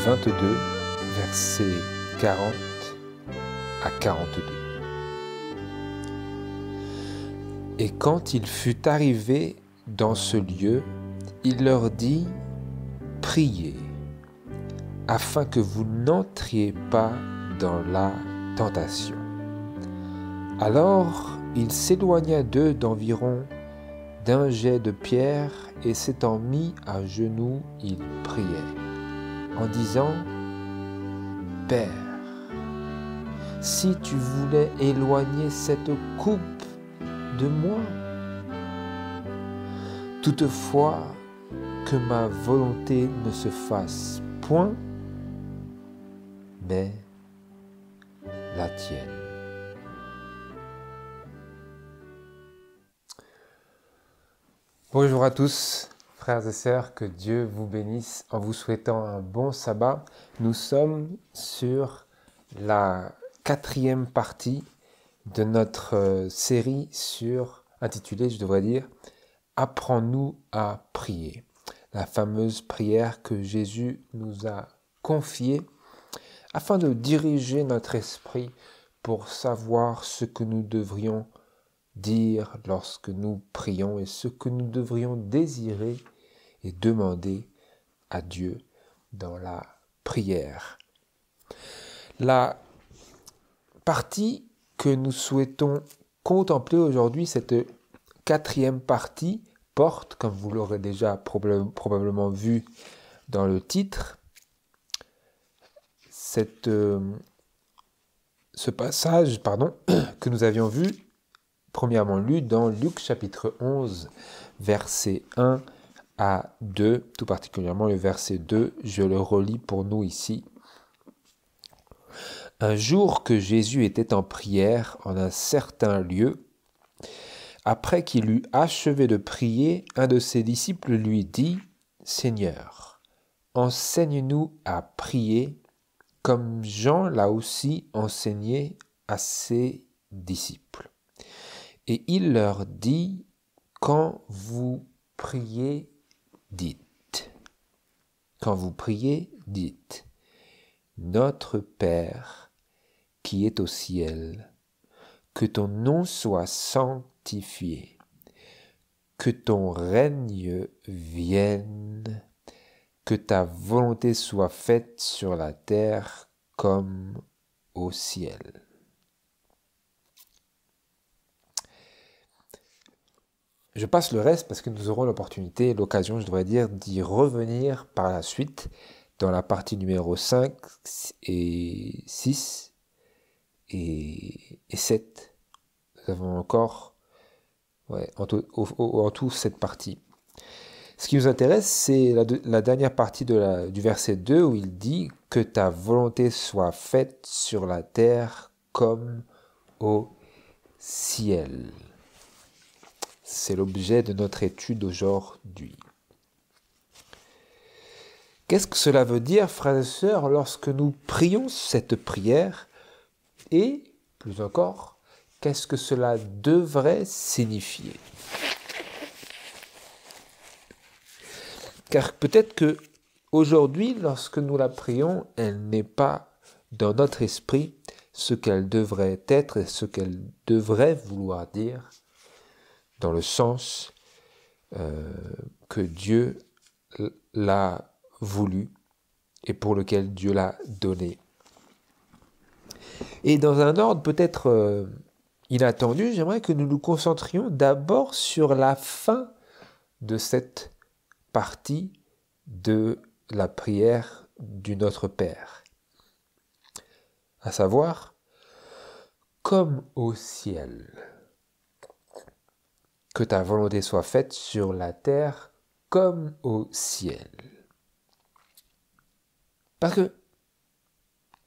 22, versets 40 à 42. Et quand il fut arrivé dans ce lieu, il leur dit, « Priez, afin que vous n'entriez pas dans la tentation. » Alors il s'éloigna d'eux d'environ d'un jet de pierre, et s'étant mis à genoux, il priait, en disant, « Père, si tu voulais éloigner cette coupe de moi, toutefois que ma volonté ne se fasse point, mais la tienne. » Bonjour à tous, frères et sœurs, que Dieu vous bénisse en vous souhaitant un bon sabbat. Nous sommes sur la 4e partie de notre série intitulée, je devrais dire, « Apprends-nous à prier ». La fameuse prière que Jésus nous a confiée afin de diriger notre esprit pour savoir ce que nous devrions dire lorsque nous prions et ce que nous devrions désirer et demander à Dieu dans la prière. La partie que nous souhaitons contempler aujourd'hui, cette 4e partie, porte, comme vous l'aurez déjà probablement vu dans le titre, ce passage que nous avions vu, premièrement lu dans Luc chapitre 11, versets 1 à 2, tout particulièrement le verset 2, je le relis pour nous ici. Un jour que Jésus était en prière en un certain lieu, après qu'il eut achevé de prier, un de ses disciples lui dit, « Seigneur, enseigne-nous à prier, comme Jean l'a aussi enseigné à ses disciples. » Et il leur dit, « Quand vous priez, dites. Quand vous priez, dites. Notre Père qui est au ciel, que ton nom soit sanctifié, que ton règne vienne, que ta volonté soit faite sur la terre comme au ciel. » Je passe le reste parce que nous aurons l'occasion, je devrais dire, d'y revenir par la suite dans la partie numéro 5 et 6 et 7. Nous avons encore en tout cette partie. Ce qui nous intéresse, c'est la dernière partie du verset 2 où il dit « Que ta volonté soit faite sur la terre comme au ciel ». C'est l'objet de notre étude aujourd'hui. Qu'est-ce que cela veut dire, frères et sœurs, lorsque nous prions cette prière? Et, plus encore, qu'est-ce que cela devrait signifier? Car peut-être que aujourd'hui, lorsque nous la prions, elle n'est pas dans notre esprit ce qu'elle devrait être et ce qu'elle devrait vouloir dire, dans le sens que Dieu l'a voulu et pour lequel Dieu l'a donné. Et dans un ordre peut-être inattendu, j'aimerais que nous nous concentrions d'abord sur la fin de cette partie de la prière du Notre Père, à savoir, comme au ciel. Que ta volonté soit faite sur la terre comme au ciel. Parce que,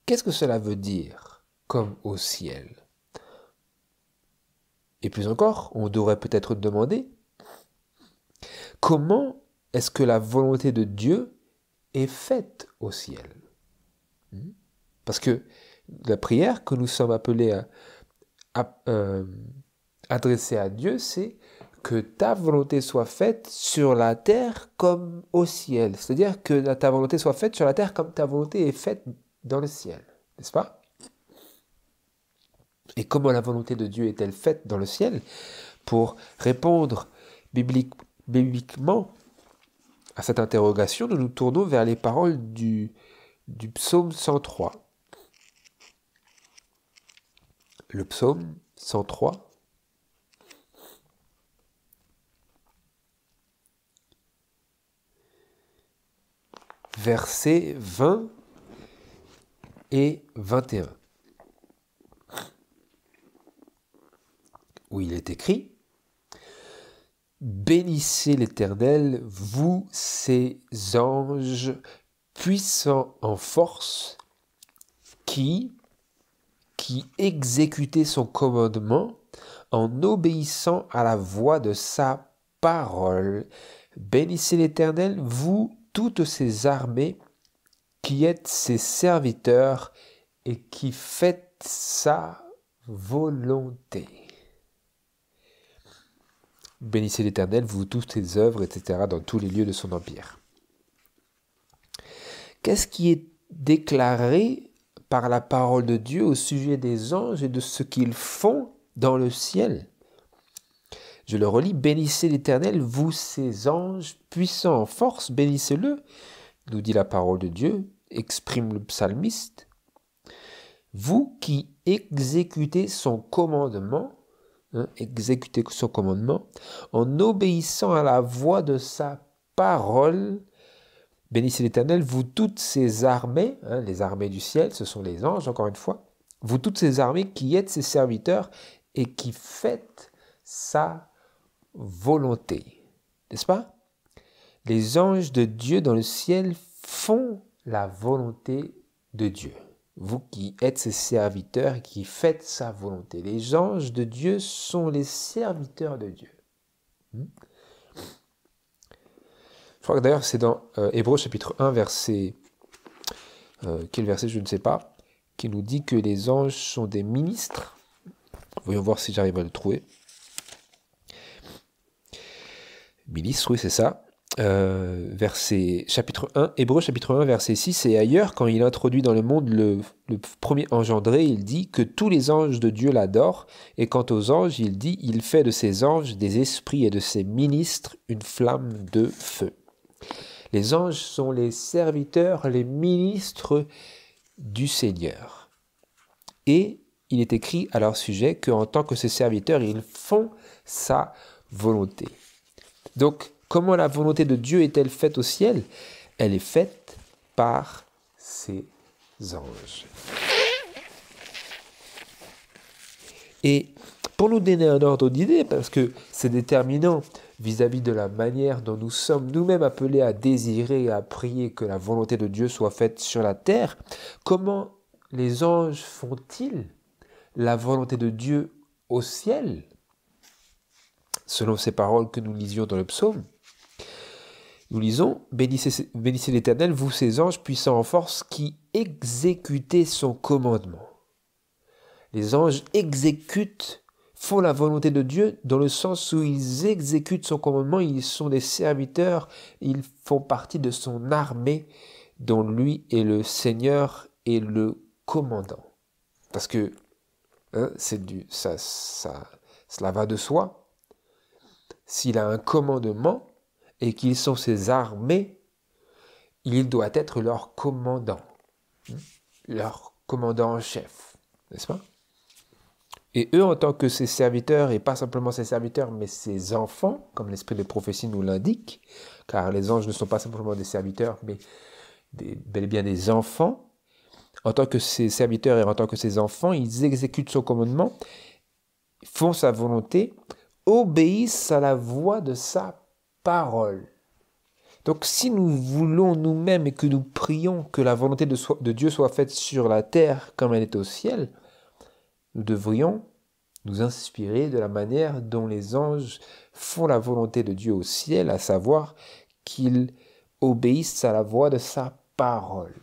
qu'est-ce que cela veut dire, comme au ciel? Et plus encore, on devrait peut-être demander, comment est-ce que la volonté de Dieu est faite au ciel? Parce que la prière que nous sommes appelés à adresser à Dieu, c'est que ta volonté soit faite sur la terre comme au ciel. C'est-à-dire que ta volonté soit faite sur la terre comme ta volonté est faite dans le ciel. N'est-ce pas? Et comment la volonté de Dieu est-elle faite dans le ciel? Pour répondre bibliquement à cette interrogation, nous nous tournons vers les paroles du psaume 103. Le psaume 103, versets 20 et 21, où il est écrit: bénissez l'Éternel, vous ses anges puissants en force, qui exécutez son commandement en obéissant à la voix de sa parole. Bénissez l'Éternel, vous toutes ses armées, qui êtes ses serviteurs et qui faites sa volonté. Bénissez l'Éternel, vous toutes ses œuvres, etc., dans tous les lieux de son empire. Qu'est-ce qui est déclaré par la parole de Dieu au sujet des anges et de ce qu'ils font dans le ciel? Je le relis: bénissez l'Éternel, vous ses anges puissants en force, bénissez-le, nous dit la parole de Dieu, exprime le psalmiste. Vous qui exécutez son commandement, exécutez son commandement, en obéissant à la voix de sa parole. Bénissez l'Éternel, vous toutes ses armées, les armées du ciel, ce sont les anges, encore une fois, vous toutes ces armées qui êtes ses serviteurs et qui faites sa volonté. N'est-ce pas? Les anges de Dieu dans le ciel font la volonté de Dieu. Vous qui êtes ses serviteurs et qui faites sa volonté. Les anges de Dieu sont les serviteurs de Dieu. Je crois que d'ailleurs c'est dans Hébreux chapitre 1, verset... quel verset je ne sais pas, qui nous dit que les anges sont des ministres. Voyons voir si j'arrive à le trouver. Ministre, oui c'est ça. Chapitre 1, Hébreux chapitre 1, verset 6, et ailleurs, quand il introduit dans le monde le premier engendré, il dit que tous les anges de Dieu l'adorent, et quant aux anges, il dit, il fait de ses anges des esprits et de ses ministres une flamme de feu. Les anges sont les serviteurs, les ministres du Seigneur. Et il est écrit à leur sujet qu'en tant que ses serviteurs, ils font sa volonté. Donc, comment la volonté de Dieu est-elle faite au ciel? Elle est faite par ses anges. Et pour nous donner un ordre d'idée, parce que c'est déterminant vis-à-vis de la manière dont nous sommes nous-mêmes appelés à désirer et à prier que la volonté de Dieu soit faite sur la terre, comment les anges font-ils la volonté de Dieu au ciel? Selon ces paroles que nous lisions dans le psaume, nous lisons: bénissez l'Éternel, vous ses anges puissants en force, qui exécutez son commandement. Les anges font la volonté de Dieu dans le sens où ils exécutent son commandement, ils sont des serviteurs, ils font partie de son armée dont lui est le Seigneur et le commandant. Parce que cela va de soi. S'il a un commandement et qu'ils sont ses armées, il doit être leur commandant en chef, n'est-ce pas? Et eux, en tant que ses serviteurs, et pas simplement ses serviteurs, mais ses enfants, comme l'esprit de prophétie nous l'indique, car les anges ne sont pas simplement des serviteurs, mais bel et bien des enfants. En tant que ses serviteurs et en tant que ses enfants, ils exécutent son commandement, font sa volonté, obéissent à la voix de sa parole. Donc si nous voulons nous-mêmes et que nous prions que la volonté de Dieu soit faite sur la terre comme elle est au ciel, nous devrions nous inspirer de la manière dont les anges font la volonté de Dieu au ciel, à savoir qu'ils obéissent à la voix de sa parole.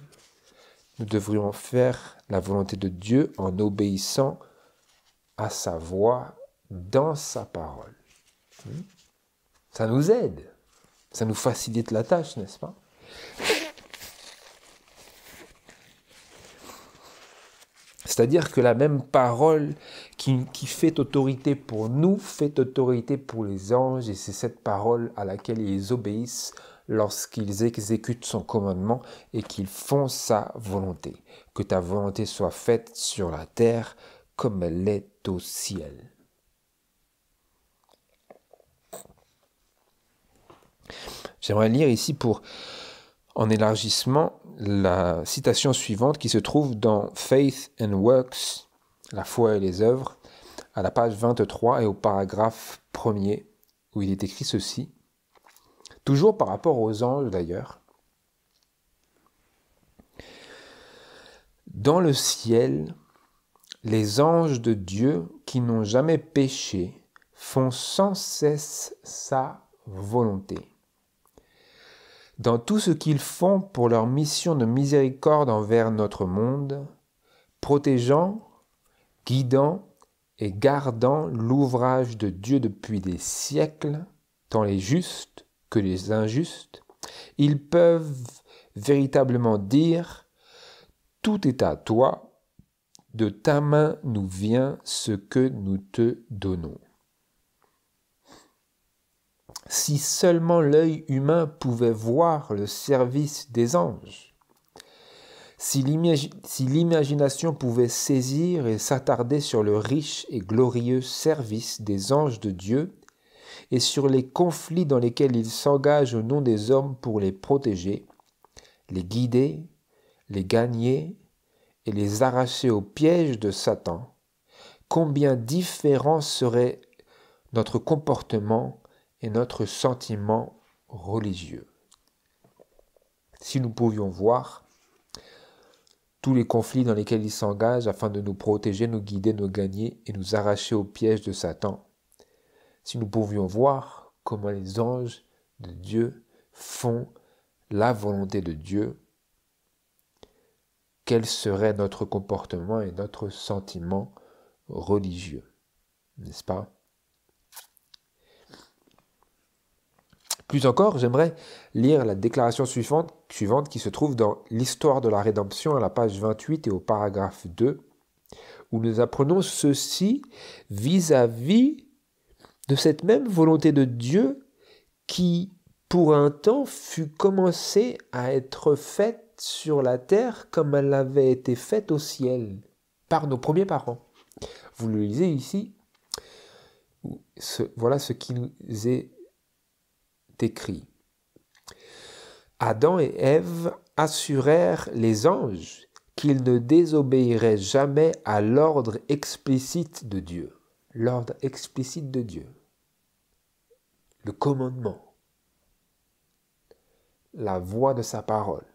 Nous devrions faire la volonté de Dieu en obéissant à sa voix dans sa parole. Ça nous aide. Ça nous facilite la tâche, n'est-ce pas? C'est-à-dire que la même parole qui fait autorité pour nous, fait autorité pour les anges, et c'est cette parole à laquelle ils obéissent lorsqu'ils exécutent son commandement et qu'ils font sa volonté. Que ta volonté soit faite sur la terre comme elle est au ciel. J'aimerais lire ici en élargissement la citation suivante qui se trouve dans Faith and Works, la foi et les œuvres, à la page 23 et au paragraphe 1er, où il est écrit ceci, toujours par rapport aux anges d'ailleurs. Dans le ciel, les anges de Dieu qui n'ont jamais péché font sans cesse sa volonté. Dans tout ce qu'ils font pour leur mission de miséricorde envers notre monde, protégeant, guidant et gardant l'ouvrage de Dieu depuis des siècles, tant les justes que les injustes, ils peuvent véritablement dire « Tout est à toi, de ta main nous vient ce que nous te donnons. » Si seulement l'œil humain pouvait voir le service des anges, si l'imagination pouvait saisir et s'attarder sur le riche et glorieux service des anges de Dieu et sur les conflits dans lesquels ils s'engagent au nom des hommes pour les protéger, les guider, les gagner et les arracher au piège de Satan, combien différents seraient notre comportement et notre sentiment religieux. Si nous pouvions voir tous les conflits dans lesquels il s'engage afin de nous protéger, nous guider, nous gagner et nous arracher au piège de Satan, si nous pouvions voir comment les anges de Dieu font la volonté de Dieu, quel serait notre comportement et notre sentiment religieux, n'est-ce pas? Plus encore, j'aimerais lire la déclaration suivante qui se trouve dans l'Histoire de la rédemption à la page 28 et au paragraphe 2, où nous apprenons ceci vis-à-vis de cette même volonté de Dieu qui, pour un temps, fut commencée à être faite sur la terre comme elle avait été faite au ciel par nos premiers parents. Vous le lisez ici, voilà ce qui nous est écrit. Adam et Ève assurèrent les anges qu'ils ne désobéiraient jamais à l'ordre explicite de Dieu. L'ordre explicite de Dieu. Le commandement. La voix de sa parole.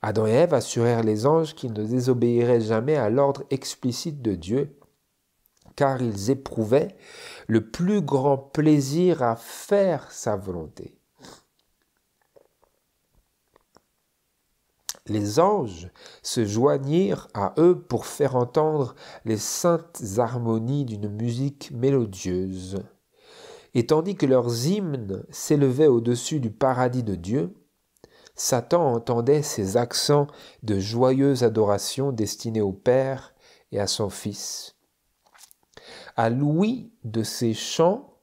Adam et Ève assurèrent les anges qu'ils ne désobéiraient jamais à l'ordre explicite de Dieu, car ils éprouvaient le plus grand plaisir à faire sa volonté. Les anges se joignirent à eux pour faire entendre les saintes harmonies d'une musique mélodieuse. Et tandis que leurs hymnes s'élevaient au-dessus du paradis de Dieu, Satan entendait ces accents de joyeuse adoration destinés au Père et à son Fils. À l'ouïe de ces chants,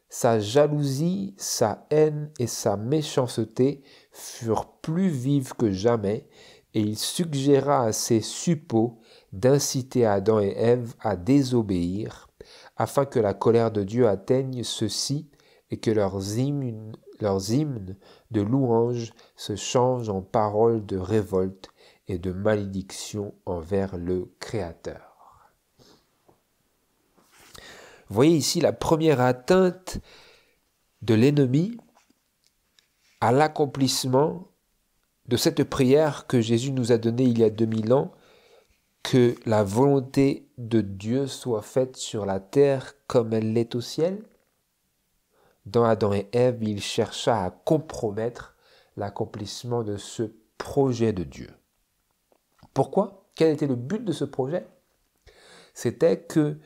sa jalousie, sa haine et sa méchanceté furent plus vives que jamais, et il suggéra à ses suppôts d'inciter Adam et Ève à désobéir, afin que la colère de Dieu atteigne ceux-ci et que leurs hymnes de louange se changent en paroles de révolte et de malédiction envers le Créateur. Vous voyez ici la première atteinte de l'ennemi à l'accomplissement de cette prière que Jésus nous a donnée il y a 2000 ans, que la volonté de Dieu soit faite sur la terre comme elle l'est au ciel. Dans Adam et Ève, il chercha à compromettre l'accomplissement de ce projet de Dieu. Pourquoi? Quel était le but de ce projet? C'était que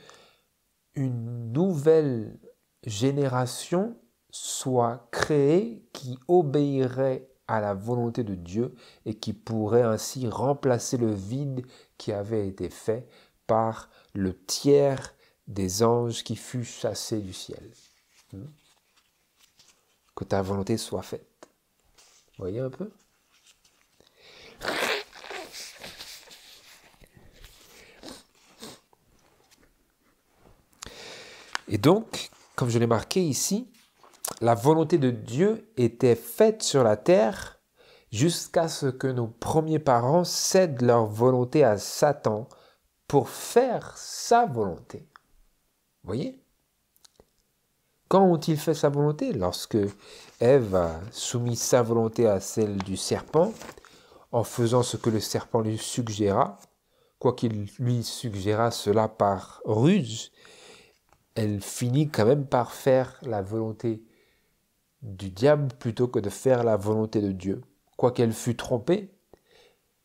une nouvelle génération soit créée qui obéirait à la volonté de Dieu et qui pourrait ainsi remplacer le vide qui avait été fait par le tiers des anges qui fut chassé du ciel. Que ta volonté soit faite. Vous voyez un peu? Et donc, comme je l'ai marqué ici, la volonté de Dieu était faite sur la terre jusqu'à ce que nos premiers parents cèdent leur volonté à Satan pour faire sa volonté. Vous voyez? Quand ont-ils fait sa volonté? Lorsque Ève a soumis sa volonté à celle du serpent, en faisant ce que le serpent lui suggéra, quoiqu'il lui suggéra cela par ruse, elle finit quand même par faire la volonté du diable plutôt que de faire la volonté de Dieu. Quoiqu'elle fût trompée,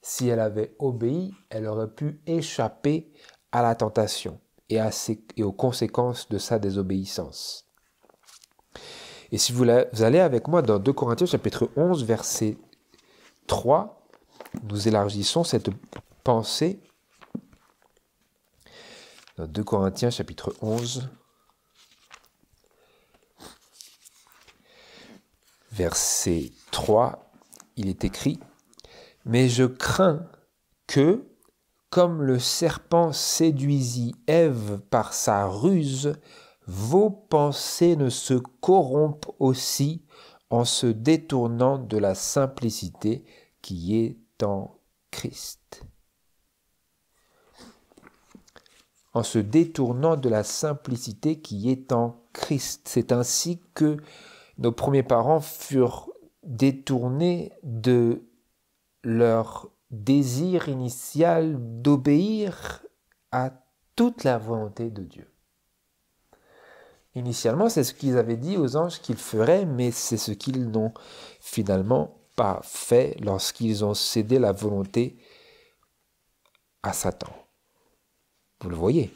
si elle avait obéi, elle aurait pu échapper à la tentation et aux conséquences de sa désobéissance. Et si vous allez avec moi dans 2 Corinthiens chapitre 11, verset 3, nous élargissons cette pensée. Dans 2 Corinthiens chapitre 11, verset 3, il est écrit « Mais je crains que, comme le serpent séduisit Ève par sa ruse, vos pensées ne se corrompent aussi en se détournant de la simplicité qui est en Christ. » En se détournant de la simplicité qui est en Christ. C'est ainsi que nos premiers parents furent détournés de leur désir initial d'obéir à toute la volonté de Dieu. Initialement, c'est ce qu'ils avaient dit aux anges qu'ils feraient, mais c'est ce qu'ils n'ont finalement pas fait lorsqu'ils ont cédé la volonté à Satan. Vous le voyez.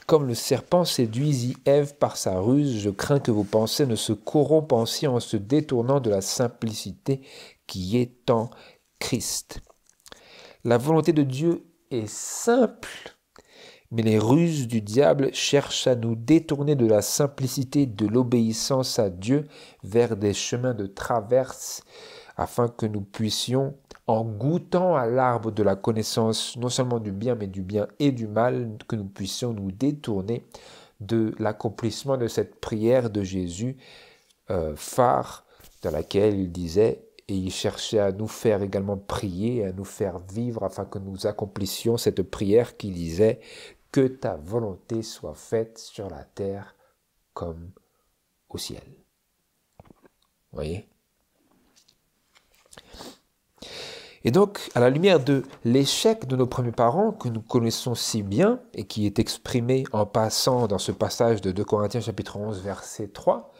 Comme le serpent séduisit Ève par sa ruse, je crains que vos pensées ne se corrompent ainsi en se détournant de la simplicité qui est en Christ. La volonté de Dieu est simple, mais les ruses du diable cherchent à nous détourner de la simplicité de l'obéissance à Dieu vers des chemins de traverse afin que nous puissions, en goûtant à l'arbre de la connaissance non seulement du bien, mais du bien et du mal, que nous puissions nous détourner de l'accomplissement de cette prière de Jésus phare, dans laquelle il disait, et il cherchait à nous faire également prier, à nous faire vivre, afin que nous accomplissions cette prière qui disait « Que ta volonté soit faite sur la terre comme au ciel. » Vous voyez ? Et donc, à la lumière de l'échec de nos premiers parents, que nous connaissons si bien, et qui est exprimé en passant dans ce passage de 2 Corinthiens chapitre 11, verset 3,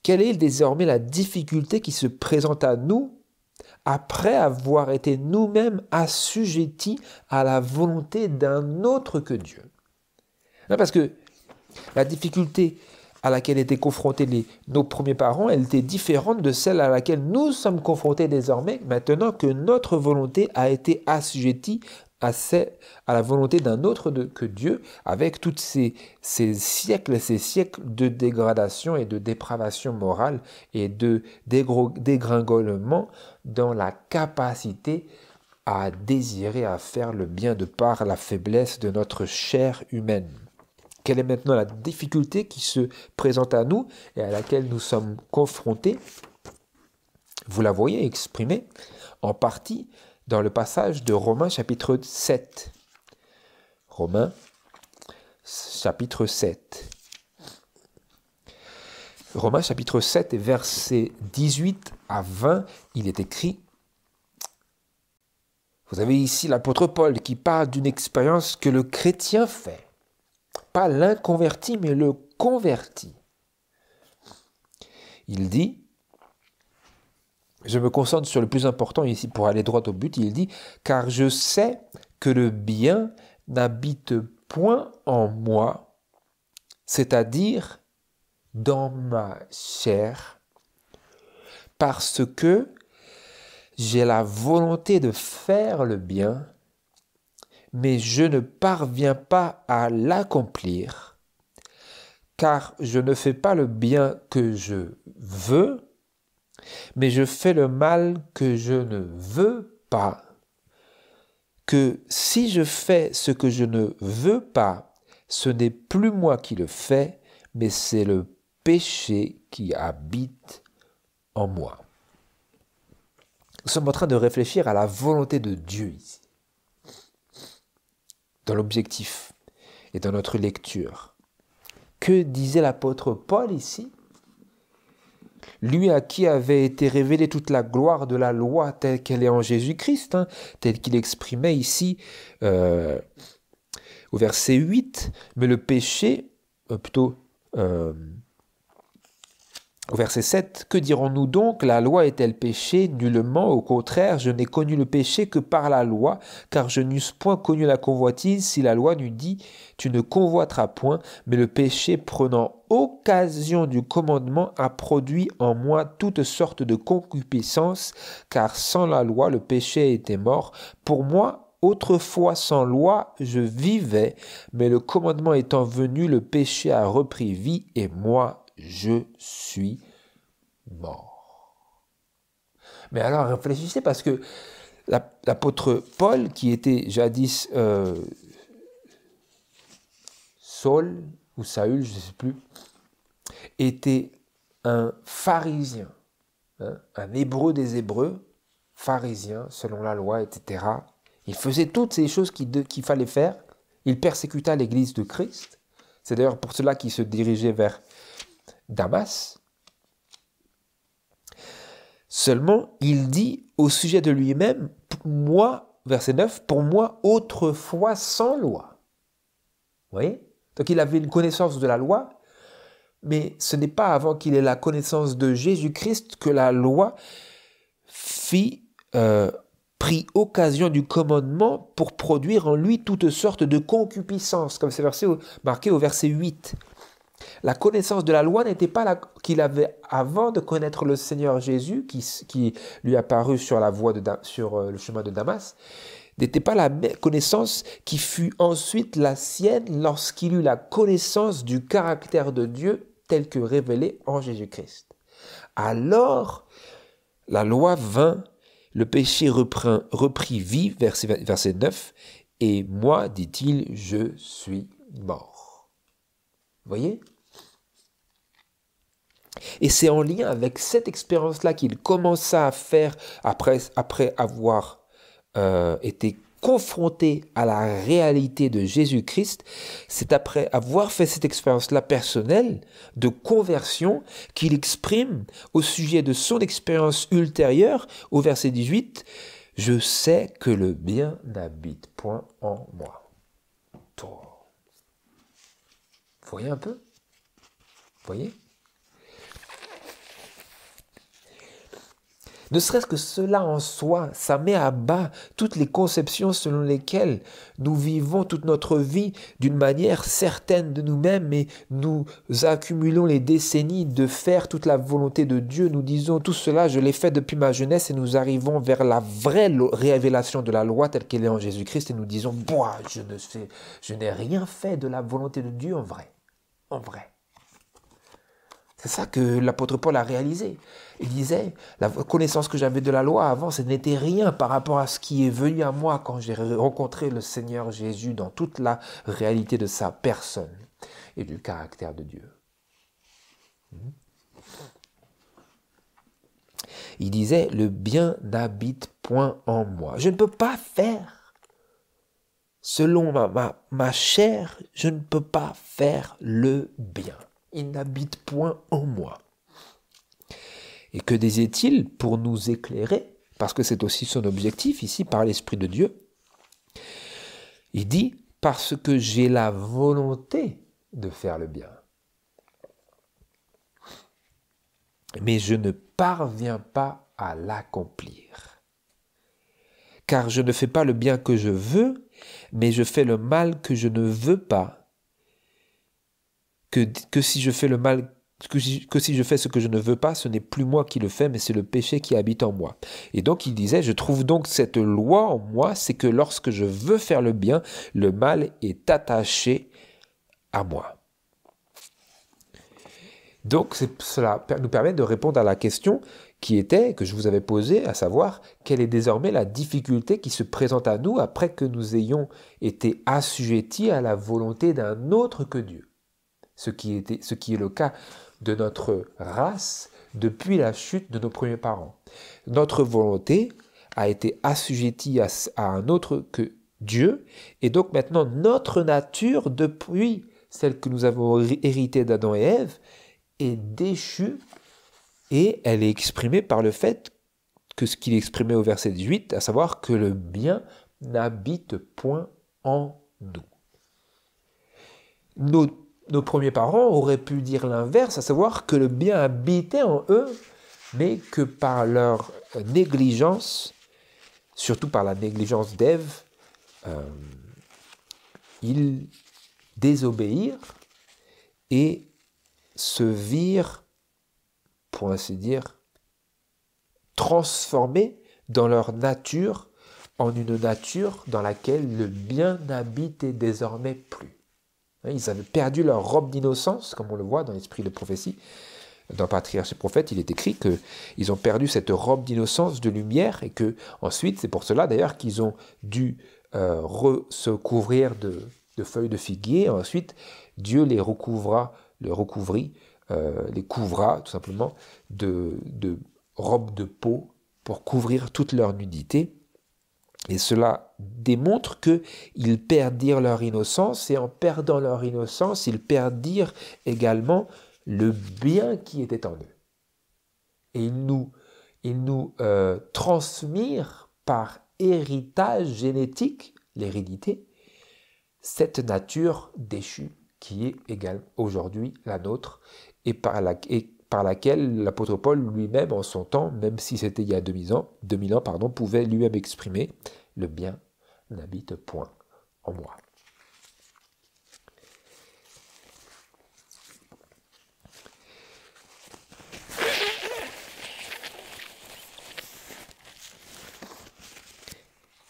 quelle est désormais la difficulté qui se présente à nous après avoir été nous-mêmes assujettis à la volonté d'un autre que Dieu? Non, parce que la difficulté à laquelle étaient confrontés nos premiers parents, elle était différente de celle à laquelle nous sommes confrontés désormais, maintenant que notre volonté a été assujettie à la volonté d'un autre que Dieu, avec tous ces siècles de dégradation et de dépravation morale et de dégringolement dans la capacité à désirer, à faire le bien de par la faiblesse de notre chair humaine. Quelle est maintenant la difficulté qui se présente à nous et à laquelle nous sommes confrontés? Vous la voyez exprimée en partie dans le passage de Romains chapitre 7. Romains chapitre 7. Romains chapitre 7 et versets 18 à 20, il est écrit: vous avez ici l'apôtre Paul qui parle d'une expérience que le chrétien fait. Pas l'inconverti, mais le converti. Il dit, je me concentre sur le plus important ici pour aller droit au but, il dit, car je sais que le bien n'habite point en moi, c'est-à-dire dans ma chair, parce que j'ai la volonté de faire le bien, mais je ne parviens pas à l'accomplir, car je ne fais pas le bien que je veux, mais je fais le mal que je ne veux pas. Que si je fais ce que je ne veux pas, ce n'est plus moi qui le fais, mais c'est le péché qui habite en moi. Nous sommes en train de réfléchir à la volonté de Dieu ici, dans l'objectif et dans notre lecture. Que disait l'apôtre Paul ici? Lui à qui avait été révélée toute la gloire de la loi telle qu'elle est en Jésus-Christ, telle qu'il exprimait ici au verset 8, mais le péché, au verset 7, que dirons-nous donc? La loi est-elle péché? Nullement, au contraire, je n'ai connu le péché que par la loi, car je n'eusse point connu la convoitise si la loi n'eût dit « Tu ne convoiteras point », mais le péché, prenant occasion du commandement, a produit en moi toutes sortes de concupiscences, car sans la loi, le péché était mort. Pour moi, autrefois sans loi, je vivais, mais le commandement étant venu, le péché a repris vie, et moi, je suis mort. Mais alors réfléchissez, parce que l'apôtre Paul, qui était jadis Saul ou Saül, je ne sais plus, était un pharisien, un hébreu des hébreux, pharisien selon la loi, etc. Il faisait toutes ces choses qu'il fallait faire. Il persécuta l'église de Christ. C'est d'ailleurs pour cela qu'il se dirigeait vers Damas. Seulement, il dit au sujet de lui-même, moi, verset 9, pour moi, autrefois sans loi. Vous voyez? Donc il avait une connaissance de la loi, mais ce n'est pas avant qu'il ait la connaissance de Jésus-Christ que la loi prit occasion du commandement pour produire en lui toutes sortes de concupiscences, comme c'est marqué au verset 8. La connaissance de la loi n'était pas là qu'il avait avant de connaître le Seigneur Jésus, qui lui apparut sur le chemin de Damas, n'était pas la connaissance qui fut ensuite la sienne lorsqu'il eut la connaissance du caractère de Dieu tel que révélé en Jésus-Christ. Alors, la loi vint, le péché reprit vie, verset 9, et moi, dit-il, je suis mort. Vous voyez? Et c'est en lien avec cette expérience-là qu'il commença à faire après avoir été confronté à la réalité de Jésus-Christ. C'est après avoir fait cette expérience-là personnelle de conversion qu'il exprime au sujet de son expérience ultérieure au verset 18 « Je sais que le bien n'habite point en moi. » Vous voyez un peu? Vous voyez? Ne serait-ce que cela en soi, ça met à bas toutes les conceptions selon lesquelles nous vivons toute notre vie d'une manière certaine de nous-mêmes et nous accumulons les décennies de faire toute la volonté de Dieu. Nous disons tout cela, je l'ai fait depuis ma jeunesse et nous arrivons vers la vraie révélation de la loi telle qu'elle est en Jésus-Christ et nous disons, je n'ai rien fait de la volonté de Dieu en vrai. En vrai. C'est ça que l'apôtre Paul a réalisé. Il disait, la connaissance que j'avais de la loi avant, ce n'était rien par rapport à ce qui est venu à moi quand j'ai rencontré le Seigneur Jésus dans toute la réalité de sa personne et du caractère de Dieu. Il disait, le bien n'habite point en moi. Je ne peux pas faire, selon ma chair, je ne peux pas faire le bien. Il n'habite point en moi. Et que disait-il pour nous éclairer, parce que c'est aussi son objectif ici par l'Esprit de Dieu? Il dit, parce que j'ai la volonté de faire le bien. Mais je ne parviens pas à l'accomplir. Car je ne fais pas le bien que je veux, mais je fais le mal que je ne veux pas. que si je fais le mal, que si je fais ce que je ne veux pas, ce n'est plus moi qui le fais, mais c'est le péché qui habite en moi. Et donc il disait, je trouve donc cette loi en moi, c'est que lorsque je veux faire le bien, le mal est attaché à moi. Donc cela nous permet de répondre à la question que je vous avais posée, à savoir quelle est désormais la difficulté qui se présente à nous après que nous ayons été assujettis à la volonté d'un autre que Dieu. Ce qui est le cas de notre race depuis la chute de nos premiers parents. Notre volonté a été assujettie à un autre que Dieu, et donc maintenant notre nature, depuis celle que nous avons héritée d'Adam et Ève, est déchue, et elle est exprimée par le fait que ce qu'il exprimait au verset 18, à savoir que le bien n'habite point en nous. Nos premiers parents auraient pu dire l'inverse, à savoir que le bien habitait en eux, mais que par leur négligence, surtout par la négligence d'Ève, ils désobéirent et se virent, pour ainsi dire, transformés dans leur nature, en une nature dans laquelle le bien n'habitait désormais plus. Ils avaient perdu leur robe d'innocence, comme on le voit dans l'esprit de prophétie. Dans Patriarche et Prophète, il est écrit qu'ils ont perdu cette robe d'innocence, de lumière, et que ensuite, c'est pour cela d'ailleurs qu'ils ont dû se couvrir de feuilles de figuier. Ensuite, Dieu les couvra tout simplement de robes de peau pour couvrir toute leur nudité. Et cela démontre qu'ils perdirent leur innocence, et en perdant leur innocence, ils perdirent également le bien qui était en eux. Et ils nous transmirent par héritage génétique, l'hérédité, cette nature déchue qui est égale aujourd'hui la nôtre, et par laquelle l'apôtre Paul lui-même en son temps, même si c'était il y a 2000 ans, pouvait lui-même exprimer « le bien n'habite point en moi ».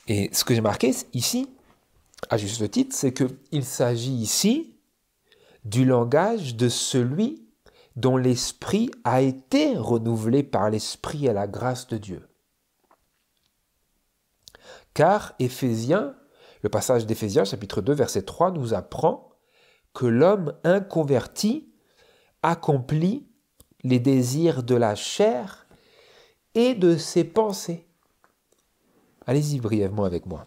Et ce que j'ai marqué ici, à juste titre, c'est qu'il s'agit ici du langage de celui dont l'esprit a été renouvelé par l'esprit à la grâce de Dieu. Car Éphésiens, le passage d'Éphésiens chapitre 2 verset 3 nous apprend que l'homme inconverti accomplit les désirs de la chair et de ses pensées. Allez-y brièvement avec moi.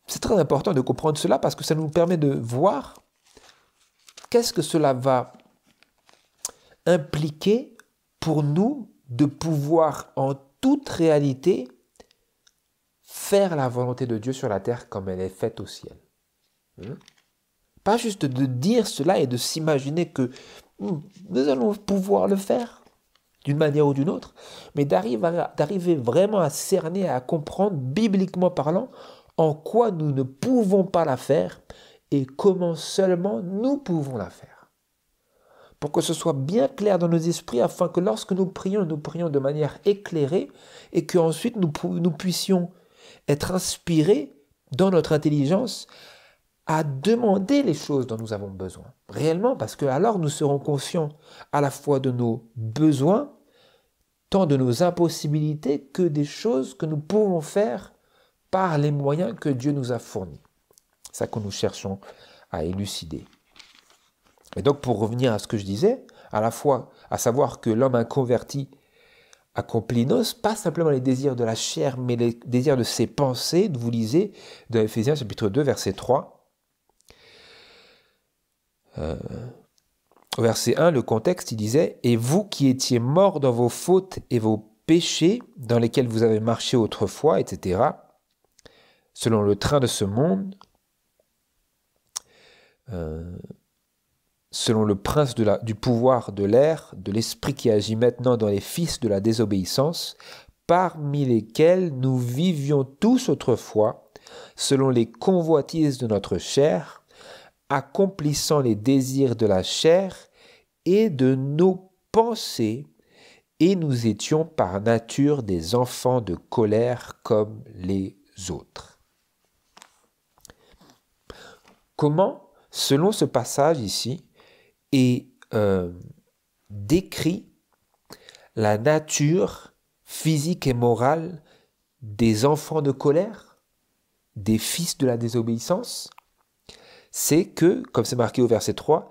C'est très important de comprendre cela parce que ça nous permet de voir qu'est-ce que cela va impliquer pour nous de pouvoir en toute réalité faire la volonté de Dieu sur la terre comme elle est faite au ciel. Pas juste de dire cela et de s'imaginer que nous allons pouvoir le faire d'une manière ou d'une autre, mais d'arriver vraiment à cerner, à comprendre, bibliquement parlant, en quoi nous ne pouvons pas la faire et comment seulement nous pouvons la faire. Pour que ce soit bien clair dans nos esprits, afin que lorsque nous prions de manière éclairée et qu'ensuite nous puissions être inspirés dans notre intelligence à demander les choses dont nous avons besoin. Réellement, parce que alors nous serons conscients à la fois de nos besoins, tant de nos impossibilités que des choses que nous pouvons faire par les moyens que Dieu nous a fournis. C'est ça que nous cherchons à élucider. Et donc pour revenir à ce que je disais, à la fois à savoir que l'homme inconverti accomplit pas simplement les désirs de la chair, mais les désirs de ses pensées. Vous lisez dans Éphésiens chapitre 2 verset 3. Au verset 1, le contexte, il disait « Et vous qui étiez morts dans vos fautes et vos péchés, dans lesquels vous avez marché autrefois, etc., selon le train de ce monde, selon le prince du pouvoir de l'air, de l'esprit qui agit maintenant dans les fils de la désobéissance, parmi lesquels nous vivions tous autrefois, selon les convoitises de notre chair, accomplissant les désirs de la chair et de nos pensées, et nous étions par nature des enfants de colère comme les autres. Comment, selon ce passage ici, est décrit la nature physique et morale des enfants de colère, des fils de la désobéissance? C'est que, comme c'est marqué au verset 3,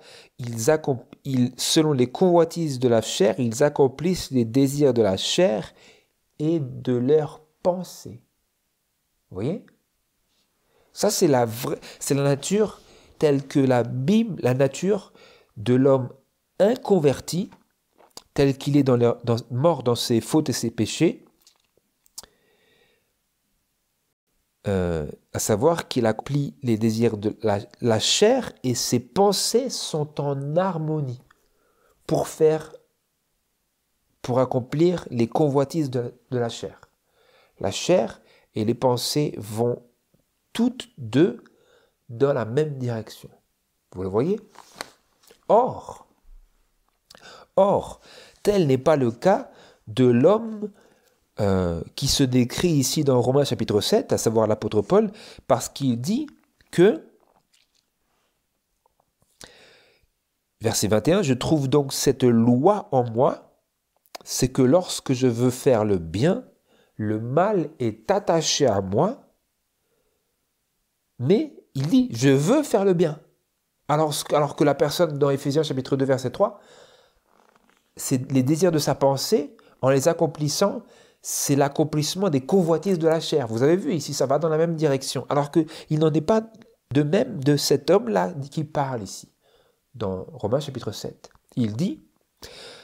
selon les convoitises de la chair, ils accomplissent les désirs de la chair et de leurs pensées. Vous voyez? Ça, c'est la nature telle que la Bible, la nature de l'homme inconverti, tel qu'il est mort dans ses fautes et ses péchés, à savoir qu'il accomplit les désirs de la chair et ses pensées sont en harmonie pour accomplir les convoitises de la chair. La chair et les pensées vont toutes deux dans la même direction. Vous le voyez? Or, tel n'est pas le cas de l'homme qui se décrit ici dans Romains chapitre 7, à savoir l'apôtre Paul, parce qu'il dit que, verset 21, « Je trouve donc cette loi en moi, c'est que lorsque je veux faire le bien, le mal est attaché à moi, mais il dit, je veux faire le bien. » Alors que la personne dans Éphésiens chapitre 2, verset 3, c'est les désirs de sa pensée, en les accomplissant, c'est l'accomplissement des convoitises de la chair. Vous avez vu ici, ça va dans la même direction. Alors qu'il n'en est pas de même de cet homme-là qui parle ici, dans Romains chapitre 7. Il dit,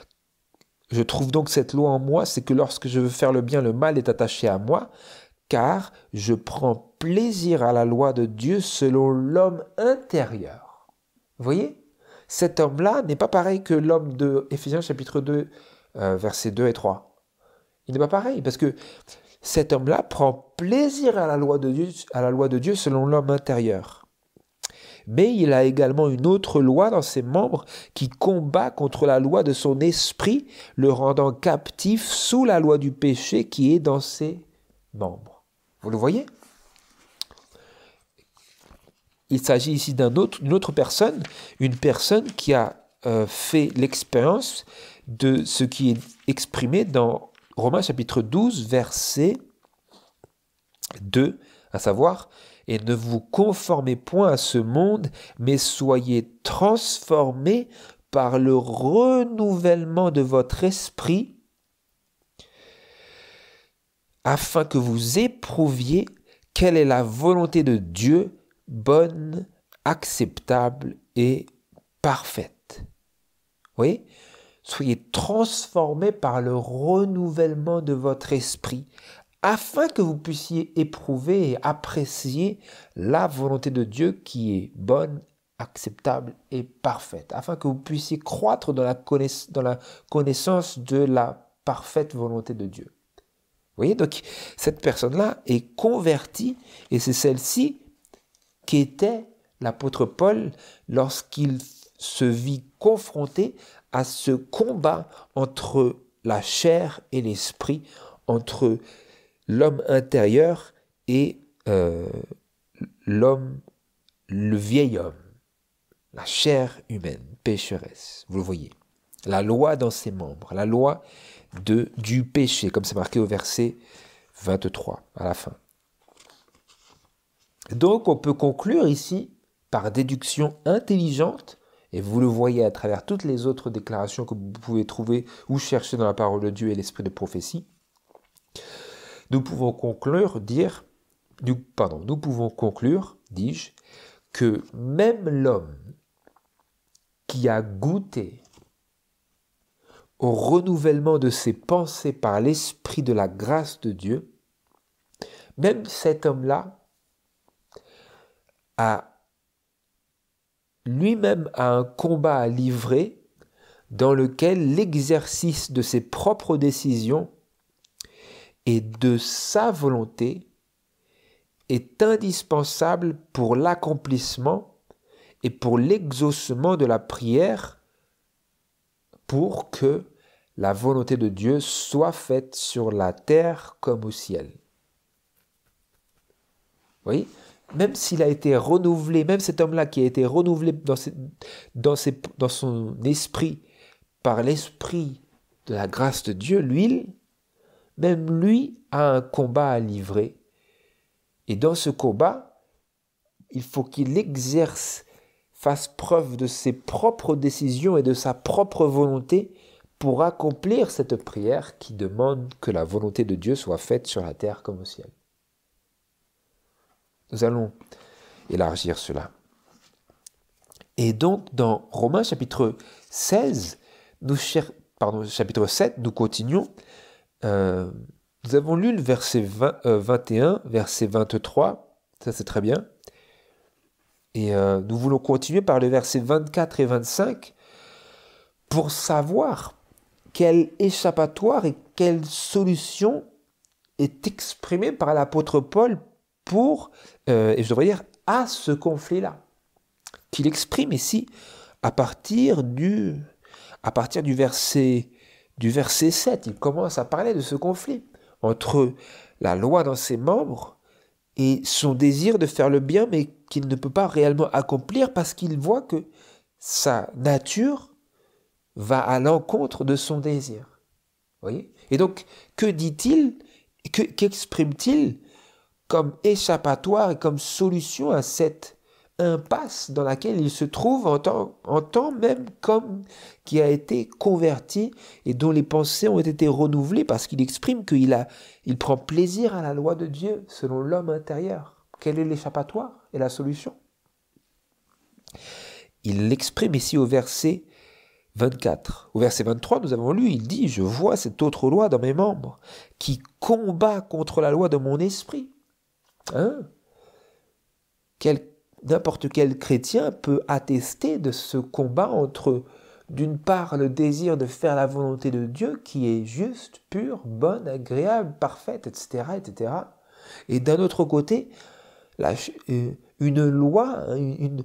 « Je trouve donc cette loi en moi, c'est que lorsque je veux faire le bien, le mal est attaché à moi, car je prends plaisir à la loi de Dieu selon l'homme intérieur. » Vous voyez? Cet homme-là n'est pas pareil que l'homme de Éphésiens chapitre 2, versets 2 et 3. Il n'est pas pareil, parce que cet homme-là prend plaisir à la loi de Dieu selon l'homme intérieur. Mais il a également une autre loi dans ses membres qui combat contre la loi de son esprit, le rendant captif sous la loi du péché qui est dans ses membres. Vous le voyez? Il s'agit ici d'une autre personne, une personne qui a fait l'expérience de ce qui est exprimé dans Romains chapitre 12, verset 2, à savoir, « Et ne vous conformez point à ce monde, mais soyez transformés par le renouvellement de votre esprit, afin que vous éprouviez quelle est la volonté de Dieu, bonne, acceptable et parfaite. » Vous voyez? Soyez transformés par le renouvellement de votre esprit, afin que vous puissiez éprouver et apprécier la volonté de Dieu qui est bonne, acceptable et parfaite, afin que vous puissiez croître dans la connaissance de la parfaite volonté de Dieu. Vous voyez, donc cette personne-là est convertie, et c'est celle-ci qu'était l'apôtre Paul lorsqu'il se vit confronté à ce combat entre la chair et l'esprit, entre l'homme intérieur et le vieil homme, la chair humaine, pécheresse. Vous le voyez. La loi dans ses membres, la loi du péché, comme c'est marqué au verset 23, à la fin. Donc, on peut conclure ici, par déduction intelligente, et vous le voyez à travers toutes les autres déclarations que vous pouvez trouver ou chercher dans la parole de Dieu et l'esprit de prophétie, nous pouvons conclure, dis-je, que même l'homme qui a goûté au renouvellement de ses pensées par l'esprit de la grâce de Dieu, même cet homme-là lui-même a un combat à livrer dans lequel l'exercice de ses propres décisions et de sa volonté est indispensable pour l'accomplissement et pour l'exaucement de la prière pour que la volonté de Dieu soit faite sur la terre comme au ciel. Vous voyez, même s'il a été renouvelé, même cet homme-là qui a été renouvelé dans son esprit par l'esprit de la grâce de Dieu, même lui a un combat à livrer. Et dans ce combat, il faut qu'il exerce, fasse preuve de ses propres décisions et de sa propre volonté pour accomplir cette prière qui demande que la volonté de Dieu soit faite sur la terre comme au ciel. Nous allons élargir cela. Et donc, dans Romains chapitre 16, chapitre 7, nous continuons. Nous avons lu le verset 21, verset 23, ça c'est très bien. Et nous voulons continuer par le verset 24 et 25 pour savoir quel échappatoire et quelle solution est exprimée par l'apôtre Paul et je devrais dire, à ce conflit-là, qu'il exprime ici à partir du verset 7. Il commence à parler de ce conflit entre la loi dans ses membres et son désir de faire le bien, mais qu'il ne peut pas réellement accomplir parce qu'il voit que sa nature va à l'encontre de son désir. Vous voyez ? Et donc, que dit-il, qu'exprime-t-il comme échappatoire et comme solution à cette impasse dans laquelle il se trouve en tant même comme qui a été converti et dont les pensées ont été renouvelées parce qu'il exprime il prend plaisir à la loi de Dieu selon l'homme intérieur. Quel est l'échappatoire et la solution ? Il l'exprime ici au verset 24. Au verset 23, nous avons lu, il dit « Je vois cette autre loi dans mes membres qui combat contre la loi de mon esprit. » N'importe quel chrétien peut attester de ce combat entre, d'une part, le désir de faire la volonté de Dieu qui est juste, pure, bonne, agréable, parfaite, etc., etc. Et d'un autre côté, une loi, une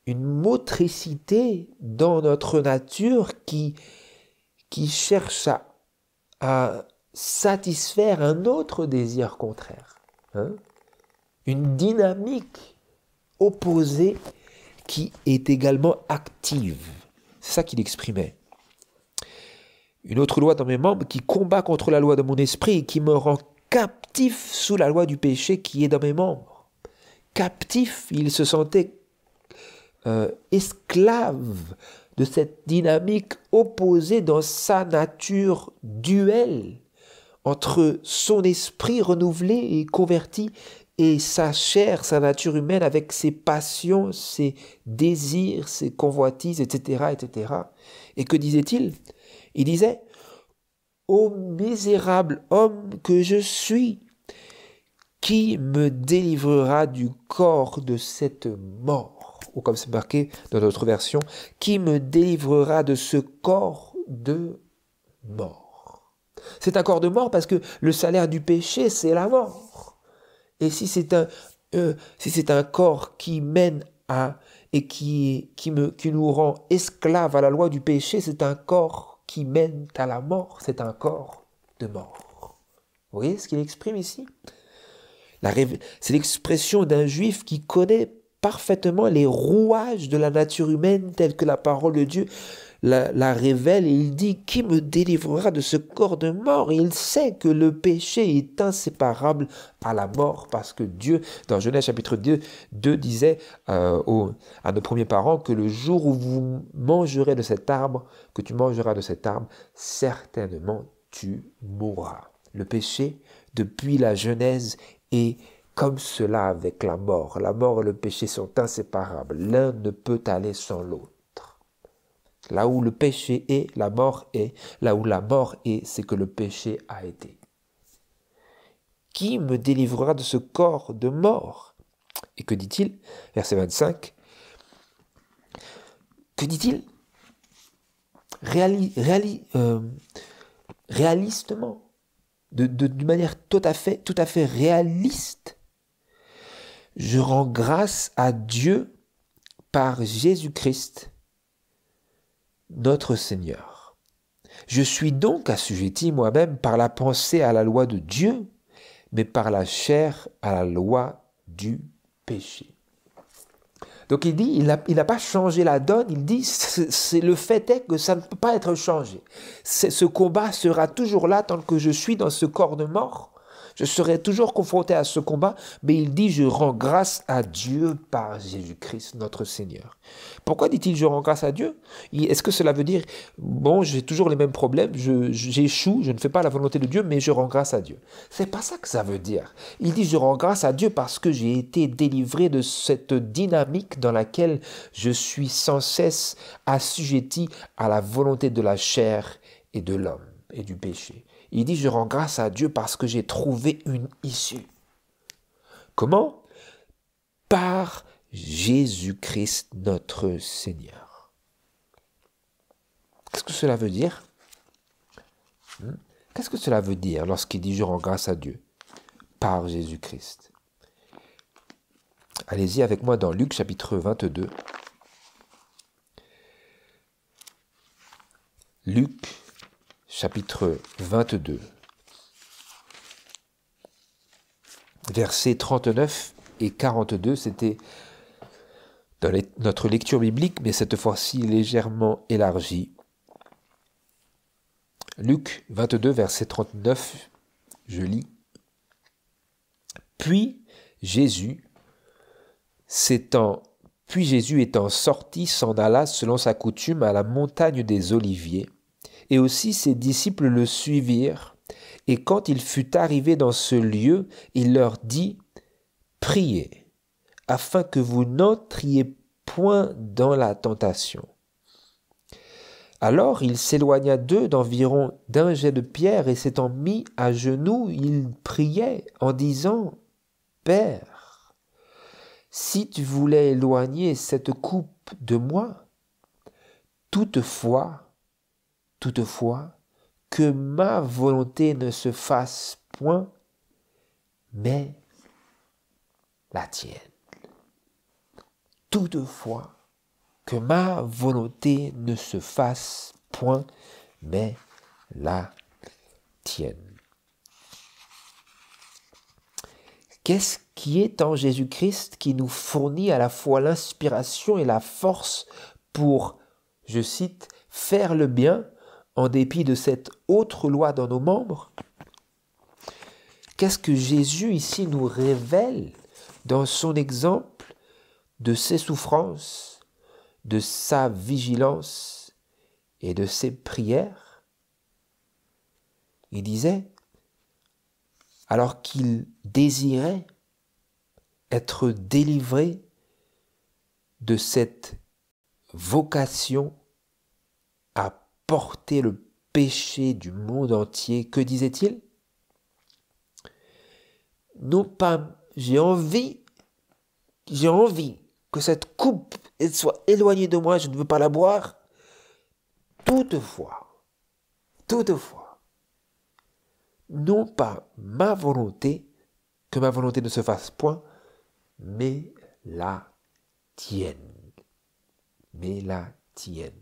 motricité dans notre nature qui cherche à satisfaire un autre désir contraire. Une dynamique opposée qui est également active. C'est ça qu'il exprimait. Une autre loi dans mes membres qui combat contre la loi de mon esprit et qui me rend captif sous la loi du péché qui est dans mes membres. Captif, il se sentait esclave de cette dynamique opposée dans sa nature duelle entre son esprit renouvelé et converti et sa chair, sa nature humaine avec ses passions, ses désirs, ses convoitises, etc., etc. Et que disait-il ? Il disait « Ô misérable homme que je suis, qui me délivrera du corps de cette mort ?» Ou comme c'est marqué dans notre version, « Qui me délivrera de ce corps de mort ?» C'est un corps de mort parce que le salaire du péché, c'est la mort. Et si c'est un corps qui mène à et qui nous rend esclaves à la loi du péché, c'est un corps qui mène à la mort, c'est un corps de mort. Vous voyez ce qu'il exprime ici ? C'est l'expression d'un juif qui connaît parfaitement les rouages de la nature humaine tels que la parole de Dieu la révèle, et il dit « Qui me délivrera de ce corps de mort ?» Et il sait que le péché est inséparable à la mort parce que Dieu, dans Genèse chapitre 2 disait à nos premiers parents que le jour où vous mangerez de cet arbre, que tu mangeras de cet arbre, certainement tu mourras. Le péché, depuis la Genèse, est comme cela avec la mort. La mort et le péché sont inséparables. L'un ne peut aller sans l'autre. Là où le péché est, la mort est. Là où la mort est, c'est que le péché a été. Qui me délivrera de ce corps de mort ? Et que dit-il ? Verset 25. Que dit-il ? Réalistement, d'une manière tout à fait réaliste, Je rends grâce à Dieu par Jésus-Christ, notre Seigneur. Je suis donc assujetti moi-même par la pensée à la loi de Dieu, mais par la chair à la loi du péché. Donc il dit, il n'a pas changé la donne, il dit, le fait est que ça ne peut pas être changé. Ce combat sera toujours là tant que je suis dans ce corps de mort. Je serai toujours confronté à ce combat, mais il dit, je rends grâce à Dieu par Jésus-Christ, notre Seigneur. Pourquoi dit-il, je rends grâce à Dieu? Est-ce que cela veut dire, bon, j'ai toujours les mêmes problèmes, j'échoue, je ne fais pas la volonté de Dieu, mais je rends grâce à Dieu? C'est pas ça que ça veut dire. Il dit, je rends grâce à Dieu parce que j'ai été délivré de cette dynamique dans laquelle je suis sans cesse assujetti à la volonté de la chair et de l'homme et du péché. Il dit, je rends grâce à Dieu parce que j'ai trouvé une issue. Comment? Par Jésus-Christ notre Seigneur. Qu'est-ce que cela veut dire? Qu'est-ce que cela veut dire lorsqu'il dit, je rends grâce à Dieu par Jésus-Christ? Allez-y avec moi dans Luc chapitre 22. Luc chapitre 22, versets 39 et 42, c'était dans notre lecture biblique, mais cette fois-ci légèrement élargie. Luc 22, verset 39, je lis. Puis Jésus étant sorti, s'en alla selon sa coutume à la montagne des Oliviers, et aussi ses disciples le suivirent. Et quand il fut arrivé dans ce lieu, il leur dit, « Priez, afin que vous n'entriez point dans la tentation. » Alors il s'éloigna d'eux d'environ d'un jet de pierre, et s'étant mis à genoux, il priait en disant, « Père, si tu voulais éloigner cette coupe de moi, toutefois, que ma volonté ne se fasse point, mais la tienne. Toutefois, que ma volonté ne se fasse point, mais la tienne. Qu'est-ce qui est en Jésus-Christ qui nous fournit à la fois l'inspiration et la force pour, je cite, faire le bien en dépit de cette autre loi dans nos membres? Qu'est-ce que Jésus ici nous révèle dans son exemple de ses souffrances, de sa vigilance et de ses prières? Il disait, alors qu'il désirait être délivré de cette vocation à porter le péché du monde entier, que disait-il? Non pas, j'ai envie que cette coupe soit éloignée de moi, je ne veux pas la boire. Toutefois, non pas ma volonté, que ma volonté ne se fasse point, mais la tienne. Mais la tienne.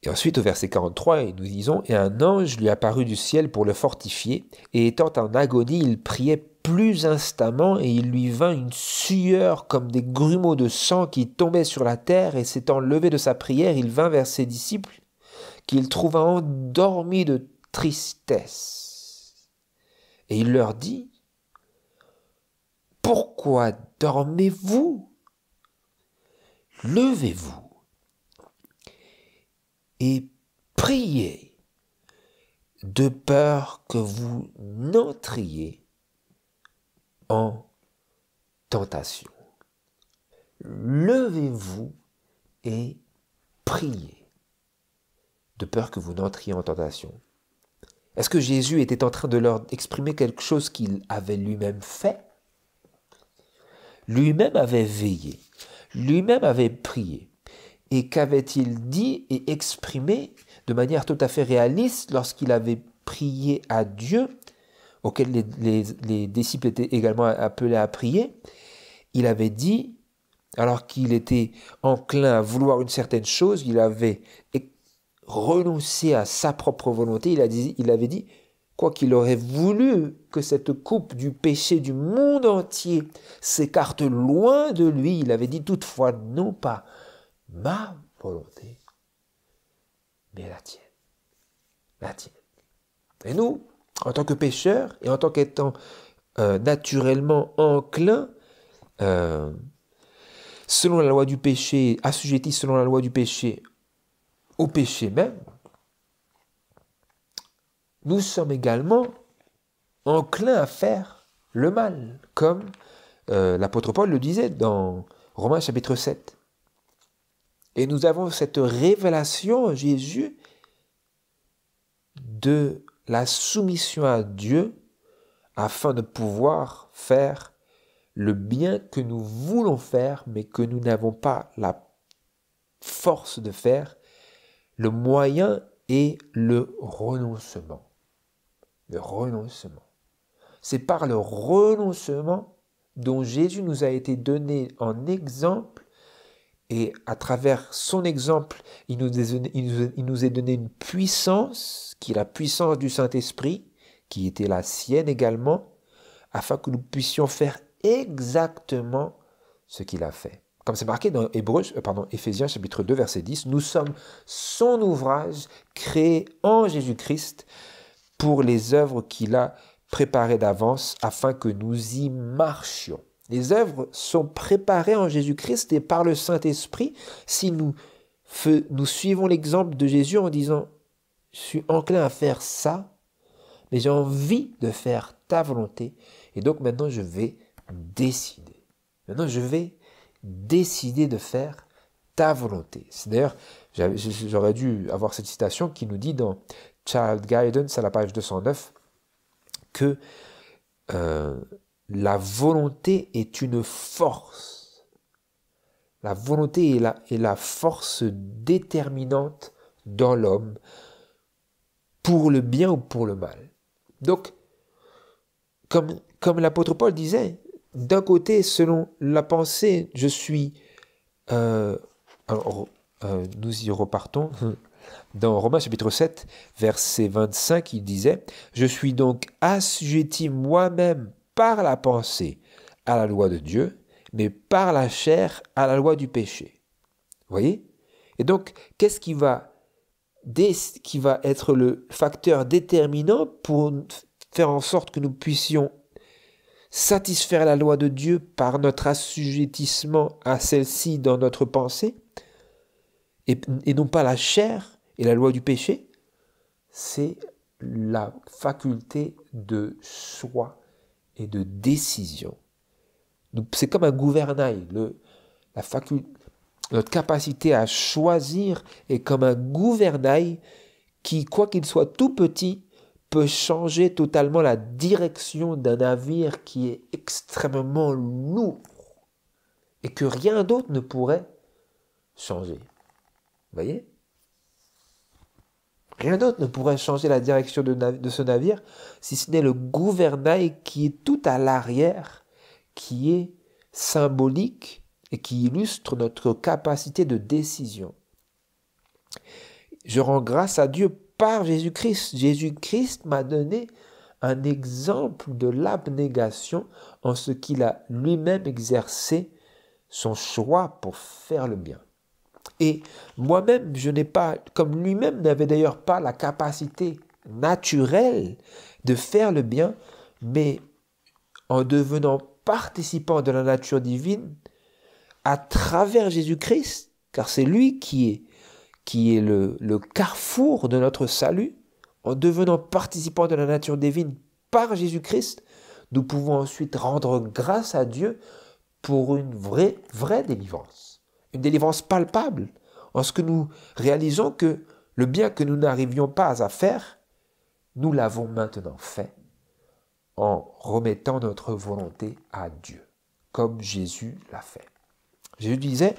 Et ensuite, au verset 43, nous disons, « Et un ange lui apparut du ciel pour le fortifier, et étant en agonie, il priait plus instamment, et il lui vint une sueur comme des grumeaux de sang qui tombaient sur la terre, et s'étant levé de sa prière, il vint vers ses disciples, qu'il trouva endormis de tristesse. Et il leur dit, « Pourquoi dormez-vous? Levez-vous et priez, de peur que vous n'entriez en tentation. » Levez-vous et priez, de peur que vous n'entriez en tentation. Est-ce que Jésus était en train de leur exprimer quelque chose qu'il avait lui-même fait? Lui-même avait veillé, lui-même avait prié. Et qu'avait-il dit et exprimé de manière tout à fait réaliste lorsqu'il avait prié à Dieu auquel les disciples étaient également appelés à prier, il avait dit, alors qu'il était enclin à vouloir une certaine chose, il avait renoncé à sa propre volonté, il avait dit, quoi qu'il aurait voulu que cette coupe du péché du monde entier s'écarte loin de lui, il avait dit toutefois, non pas ma volonté, mais la tienne. La tienne. Et nous, en tant que pécheurs, et en tant qu'étant naturellement enclins, selon la loi du péché, assujettis selon la loi du péché, au péché même, nous sommes également enclins à faire le mal, comme l'apôtre Paul le disait dans Romains chapitre 7. Et nous avons cette révélation en Jésus de la soumission à Dieu afin de pouvoir faire le bien que nous voulons faire, mais que nous n'avons pas la force de faire. Le moyen est le renoncement. Le renoncement. C'est par le renoncement dont Jésus nous a été donné en exemple, et à travers son exemple, il nous est donné une puissance, qui est la puissance du Saint-Esprit, qui était la sienne également, afin que nous puissions faire exactement ce qu'il a fait. Comme c'est marqué dans Éphésiens chapitre 2, verset 10, nous sommes son ouvrage créé en Jésus-Christ pour les œuvres qu'il a préparées d'avance afin que nous y marchions. Les œuvres sont préparées en Jésus-Christ et par le Saint-Esprit si nous suivons l'exemple de Jésus en disant « Je suis enclin à faire ça, mais j'ai envie de faire ta volonté. Et donc maintenant, je vais décider. Maintenant, je vais décider de faire ta volonté. » C'est d'ailleurs, j'aurais dû avoir cette citation qui nous dit dans Child Guidance à la page 209 que la volonté est une force. La volonté est la force déterminante dans l'homme pour le bien ou pour le mal. Donc, comme l'apôtre Paul disait, d'un côté, selon la pensée, je suis... nous y repartons. Dans Romains chapitre 7, verset 25, il disait « Je suis donc assujetti moi-même par la pensée à la loi de Dieu, mais par la chair à la loi du péché. » Vous voyez? Et donc, qu'est-ce qui va être le facteur déterminant pour faire en sorte que nous puissions satisfaire la loi de Dieu par notre assujettissement à celle-ci dans notre pensée, et non pas la chair et la loi du péché? C'est la faculté de choix et de décision. C'est comme un gouvernail. Notre capacité à choisir est comme un gouvernail qui, quoi qu'il soit tout petit, peut changer totalement la direction d'un navire qui est extrêmement lourd et que rien d'autre ne pourrait changer. Vous voyez? Rien d'autre ne pourrait changer la direction de ce navire si ce n'est le gouvernail qui est tout à l'arrière, qui est symbolique et qui illustre notre capacité de décision. Je rends grâce à Dieu par Jésus-Christ. Jésus-Christ m'a donné un exemple de l'abnégation en ce qu'il a lui-même exercé son choix pour faire le bien. Et moi-même, je n'ai pas, comme lui-même n'avait d'ailleurs pas la capacité naturelle de faire le bien, mais en devenant participant de la nature divine à travers Jésus-Christ, car c'est lui qui est le carrefour de notre salut, en devenant participant de la nature divine par Jésus-Christ, nous pouvons ensuite rendre grâce à Dieu pour une vraie délivrance. Une délivrance palpable, en ce que nous réalisons que le bien que nous n'arrivions pas à faire, nous l'avons maintenant fait en remettant notre volonté à Dieu, comme Jésus l'a fait. Jésus disait,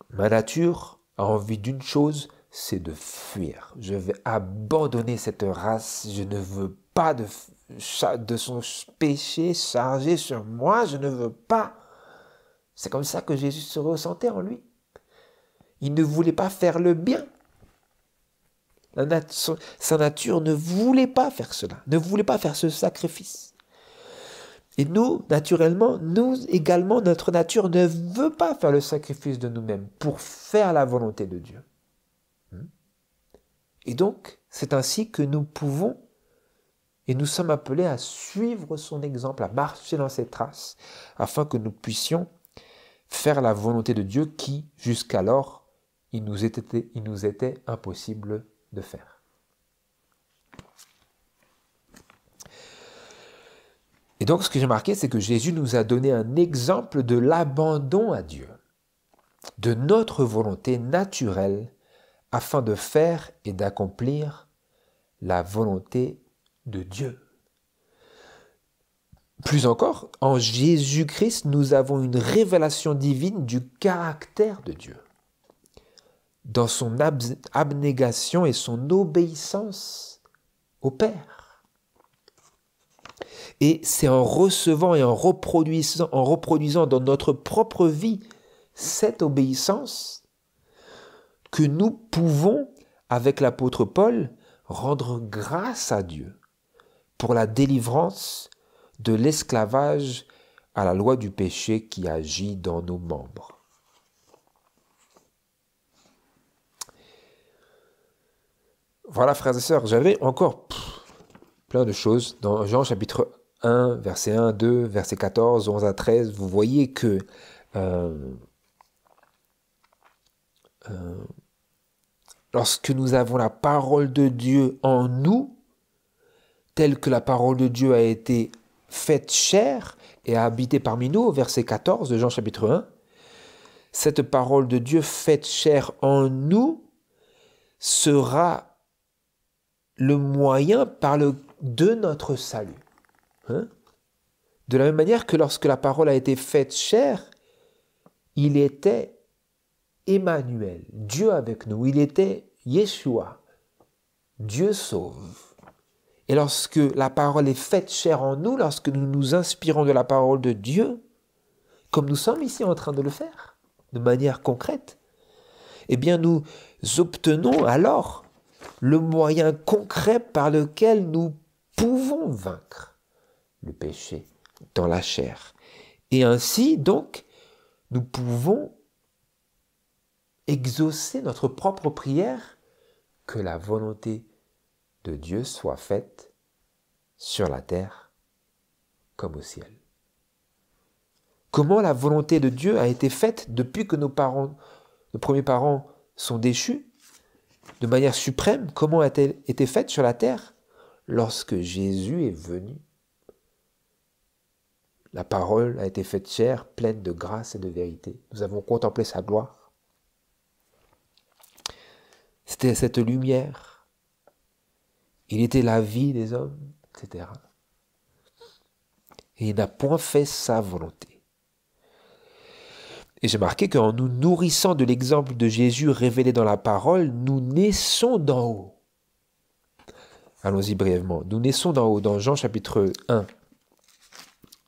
ma nature a envie d'une chose, c'est de fuir. Je vais abandonner cette race. Je ne veux pas de son péché chargé sur moi. Je ne veux pas. C'est comme ça que Jésus se ressentait en lui. Il ne voulait pas faire le bien. Sa nature ne voulait pas faire cela, ne voulait pas faire ce sacrifice. Et nous, naturellement, nous également, notre nature ne veut pas faire le sacrifice de nous-mêmes pour faire la volonté de Dieu. Et donc, c'est ainsi que nous pouvons et nous sommes appelés à suivre son exemple, à marcher dans ses traces, afin que nous puissions faire la volonté de Dieu qui, jusqu'alors, il nous était impossible de faire. Et donc, ce que j'ai marqué, c'est que Jésus nous a donné un exemple de l'abandon à Dieu, de notre volonté naturelle, afin de faire et d'accomplir la volonté de Dieu. Plus encore, en Jésus-Christ, nous avons une révélation divine du caractère de Dieu, dans son abnégation et son obéissance au Père. Et c'est en recevant et en reproduisant dans notre propre vie cette obéissance que nous pouvons, avec l'apôtre Paul, rendre grâce à Dieu pour la délivrance de l'esclavage à la loi du péché qui agit dans nos membres. Voilà, frères et sœurs, j'avais encore plein de choses dans Jean chapitre 1, verset 1, 2, verset 14, 11 à 13. Vous voyez que lorsque nous avons la parole de Dieu en nous, telle que la parole de Dieu a été faite chair et a habité parmi nous, au verset 14 de Jean chapitre 1, cette parole de Dieu faite chair en nous sera le moyen de notre salut. De la même manière que lorsque la parole a été faite chair, il était Emmanuel, Dieu avec nous, il était Yeshua, Dieu sauve. Et lorsque la parole est faite chair en nous, lorsque nous nous inspirons de la parole de Dieu, comme nous sommes ici en train de le faire, de manière concrète, eh bien nous obtenons alors le moyen concret par lequel nous pouvons vaincre le péché dans la chair. Et ainsi, donc, nous pouvons exaucer notre propre prière, que la volonté de Dieu soit faite sur la terre comme au ciel. Comment la volonté de Dieu a été faite depuis que nos premiers parents sont déchus, de manière suprême? Comment a-t-elle été faite sur la terre? Lorsque Jésus est venu, la parole a été faite chair, pleine de grâce et de vérité. Nous avons contemplé sa gloire. C'était cette lumière. Il était la vie des hommes, etc. Et il n'a point fait sa volonté. Et j'ai marqué qu'en nous nourrissant de l'exemple de Jésus révélé dans la parole, nous naissons d'en haut. Allons-y brièvement. Nous naissons d'en haut, dans Jean chapitre 1.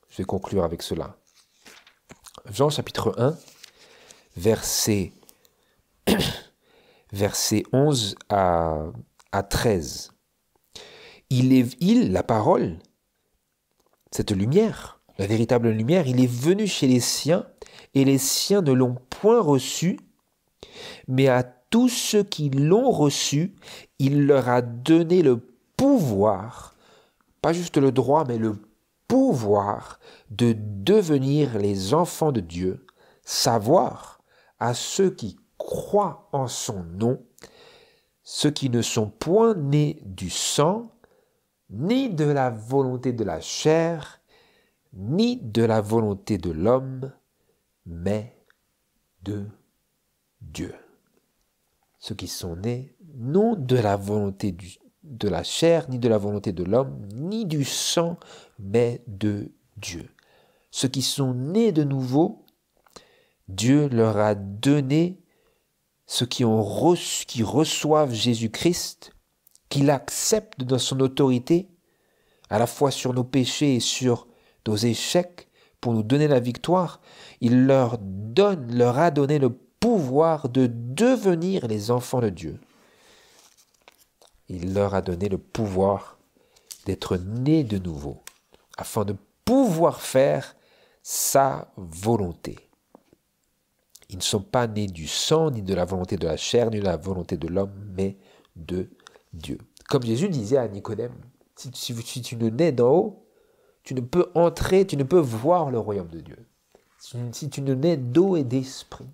Je vais conclure avec cela. Jean chapitre 1, verset 11 à 13. La parole, cette lumière, la véritable lumière, il est venu chez les siens, et les siens ne l'ont point reçu, mais à tous ceux qui l'ont reçu, il leur a donné le pouvoir, pas juste le droit, mais le pouvoir de devenir les enfants de Dieu, savoir à ceux qui croient en son nom, ceux qui ne sont point nés du sang, ni de la volonté de la chair, ni de la volonté de l'homme, mais de Dieu. Ceux qui sont nés non de la volonté de la chair, ni de la volonté de l'homme, ni du sang, mais de Dieu. Ceux qui sont nés de nouveau, Dieu leur a donné ceux qui reçoivent Jésus-Christ, qui l'acceptent dans son autorité, à la fois sur nos péchés et sur nos échecs, pour nous donner la victoire, il leur a donné le pouvoir de devenir les enfants de Dieu. Il leur a donné le pouvoir d'être nés de nouveau, afin de pouvoir faire sa volonté. Ils ne sont pas nés du sang, ni de la volonté de la chair, ni de la volonté de l'homme, mais de Dieu. Comme Jésus disait à Nicodème, si tu ne nais d'en haut, tu ne peux entrer, tu ne peux voir le royaume de Dieu. Si tu ne nais d'eau et d'esprit.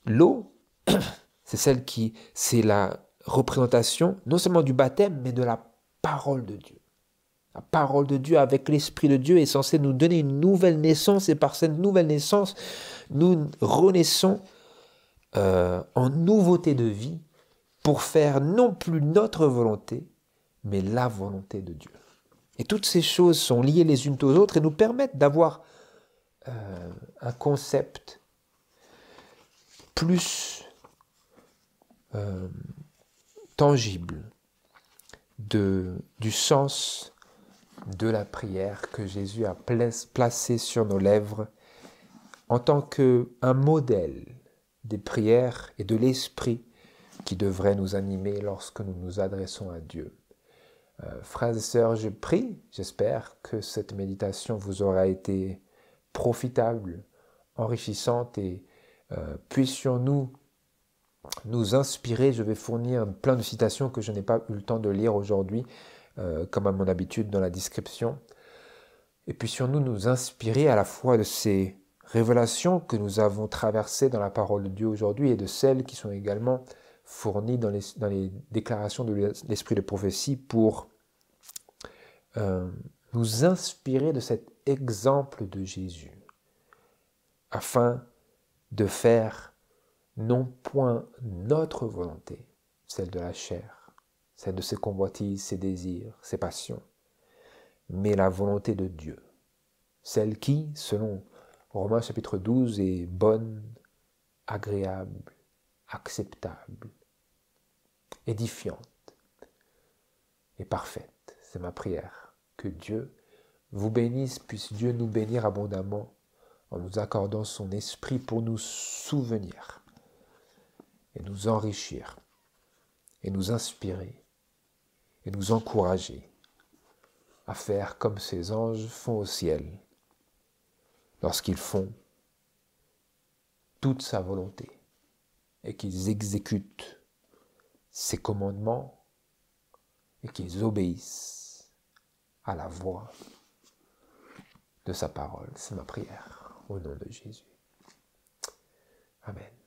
L'eau, c'est la représentation non seulement du baptême, mais de la parole de Dieu. La parole de Dieu avec l'Esprit de Dieu est censée nous donner une nouvelle naissance, et par cette nouvelle naissance, nous renaissons en nouveauté de vie pour faire non plus notre volonté, mais la volonté de Dieu. Et toutes ces choses sont liées les unes aux autres et nous permettent d'avoir un concept plus tangible du sens de la prière que Jésus a placé sur nos lèvres en tant qu'un modèle des prières et de l'esprit qui devrait nous animer lorsque nous nous adressons à Dieu. Frères et sœurs, je prie, j'espère que cette méditation vous aura été profitable, enrichissante et puissions-nous nous inspirer. Je vais fournir plein de citations que je n'ai pas eu le temps de lire aujourd'hui, comme à mon habitude dans la description. Et puissions-nous nous inspirer à la fois de ces révélations que nous avons traversées dans la parole de Dieu aujourd'hui et de celles qui sont également fournies dans les déclarations de l'esprit de prophétie pour nous inspirer de cet exemple de Jésus, afin de faire non point notre volonté, celle de la chair, celle de ses convoitises, ses désirs, ses passions, mais la volonté de Dieu, celle qui, selon Romains chapitre 12, est bonne, agréable, acceptable, édifiante et parfaite. C'est ma prière. Que Dieu vous bénisse, puisse Dieu nous bénir abondamment en nous accordant son esprit pour nous souvenir et nous enrichir et nous inspirer et nous encourager à faire comme ces anges font au ciel lorsqu'ils font toute sa volonté et qu'ils exécutent ses commandements et qu'ils obéissent à la voix de sa parole. C'est ma prière au nom de Jésus. Amen.